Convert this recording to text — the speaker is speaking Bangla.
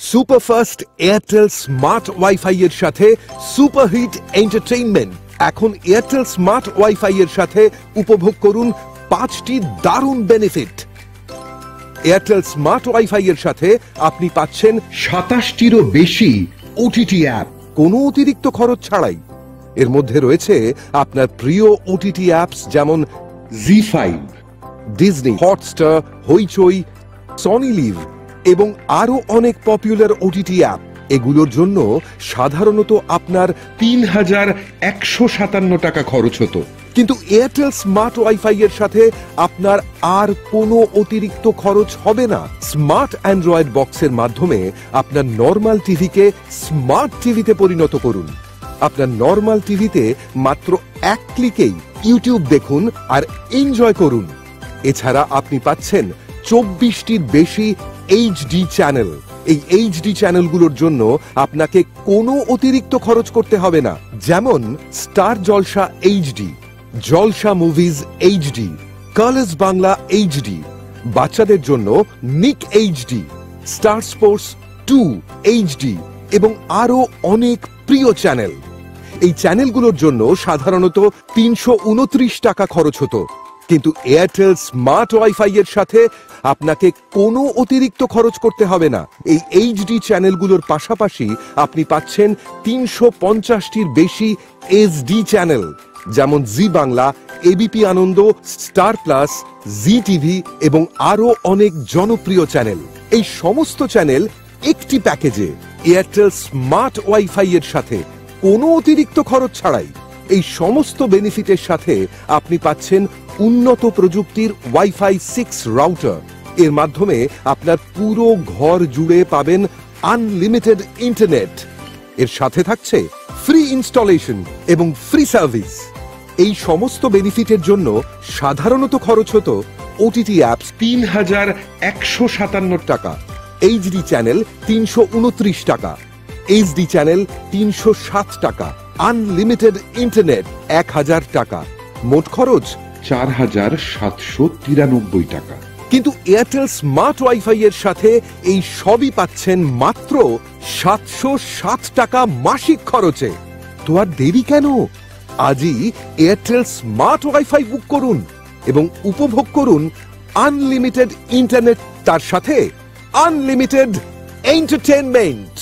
সুপারফাস্ট এয়ারটেল স্মার্ট ওয়াইফাই এর সাথে সুপারহিট এন্টারটেইনমেন্ট। এখন এয়ারটেল স্মার্ট ওয়াইফাই এর সাথে উপভোগ করুন 5টি দারুণ বেনিফিট। এয়ারটেল স্মার্ট ওয়াইফাই এর সাথে আপনি পাচ্ছেন 27টিরও বেশি ওটিটি অ্যাপ কোনো অতিরিক্ত খরচ ছাড়াই। এর মধ্যে রয়েছে আপনার প্রিয় ওটিটি অ্যাপস যেমন জি5, ডিজনি, হটস্টার, হইচই, সনি লিভ এবং আরো অনেক পপুলার ওটিটি অ্যাপ। এগুলোর জন্য সাধারণত আপনার 3157 টাকা খরচ হতো, কিন্তু এয়ারটেল স্মার্ট ওয়াইফাই এর সাথে আপনার আর কোনো অতিরিক্ত খরচ হবে না। স্মার্ট অ্যান্ড্রয়েড বক্সের মাধ্যমে আপনার নরমাল টিভিকে স্মার্ট টিভিতে পরিণত করুন। আপনার নরমাল টিভিতে মাত্র এক ক্লিকেই ইউটিউব দেখুন আর এনজয় করুন। এছাড়া আপনি পাচ্ছেন 24টির বেশি এইচডি চ্যানেল। এই এইচডি চ্যানেলগুলোর জন্য আপনাকে কোনো অতিরিক্ত খরচ করতে হবে না, যেমন Star Jalsha HD, Jalsha Movies HD, Colors Bangla HD, বাচ্চাদের জন্য নিক এইচডি, স্টার স্পোর্টস 2 এইচডি এবং আরো অনেক প্রিয় চ্যানেল। এই চ্যানেলগুলোর জন্য সাধারণত 329 টাকা খরচ হতো, কিন্তু এয়ারটেল স্মার্ট ওয়াইফাই এর সাথে আপনাকে কোনো অতিরিক্ত খরচ করতে হবে না। এই এইচডি চ্যানেলগুলোর পাশাপাশি আপনি পাচ্ছেন 350টির বেশি এসডি চ্যানেল, যেমন জি বাংলা, এবিপি আনন্দ, স্টার প্লাস, জি টিভি এবং আরো অনেক জনপ্রিয় চ্যানেল। এই সমস্ত চ্যানেল একটি প্যাকেজে এয়ারটেল স্মার্ট ওয়াইফাই এর সাথে কোনো অতিরিক্ত খরচ ছাড়াই। এই সমস্ত বেনিফিটের সাথে আপনি পাচ্ছেন উন্নত প্রযুক্তির ওয়াইফাই 6 রাউটার। এর মাধ্যমে আপনার পুরো ঘর জুড়ে পাবেন আনলিমিটেড ইন্টারনেট। এর সাথে থাকছে ফ্রি ইনস্টলেশন এবং ফ্রি সার্ভিস। এই সমস্ত বেনিফিটের জন্য সাধারণত খরচ হতো ওটিটি অ্যাপস 3157 টাকা, এইচডি চ্যানেল 329 টাকা, এইচডি চ্যানেল 307 টাকা, আনলিমিটেড ইন্টারনেট 1000 টাকা, মোট খরচ 4793 টাকা। কিন্তু এয়ারটেল স্মার্ট ওয়াইফাই এর সাথে এই সবই পাচ্ছেন মাত্র 707 টাকা মাসিক খরচে। তো আর দেরি কেন? আজই এয়ারটেল স্মার্ট ওয়াইফাই বুক করুন এবং উপভোগ করুন আনলিমিটেড ইন্টারনেট, তার সাথে আনলিমিটেড এন্টারটেইনমেন্ট।